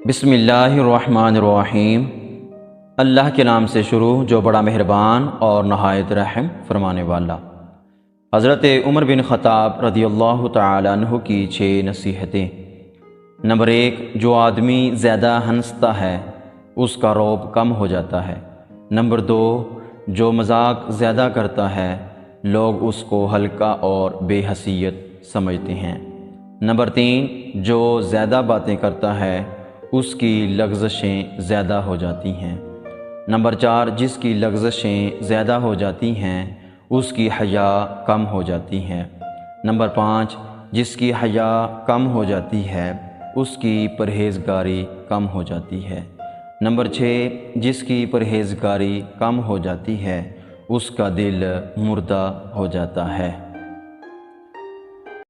بسم اللہ الرحمن الرحیم۔ اللہ کے نام سے شروع جو بڑا مہربان اور نہایت رحم فرمانے والا۔ حضرت عمر بن خطاب رضی اللہ تعالیٰ عنہ کی 6 نصیحتیں۔ نمبر 1، جو آدمی زیادہ ہنستا ہے اس کا رعب کم ہو جاتا ہے۔ نمبر 2، جو مذاق زیادہ کرتا ہے لوگ اس کو ہلکا اور بے حیثیت سمجھتے ہیں۔ نمبر 3، جو زیادہ باتیں کرتا ہے اس کی لغزشیں زیادہ ہو جاتی ہیں۔ نمبر 4، جس کی لغزشیں زیادہ ہو جاتی ہیں اس کی حیا کم ہو جاتی ہے۔ نمبر 5، جس کی حیا کم ہو جاتی ہے اس کی پرہیزگاری کم ہو جاتی ہے۔ نمبر 6، جس کی پرہیزگاری کم ہو جاتی ہے اس کا دل مردہ ہو جاتا ہے۔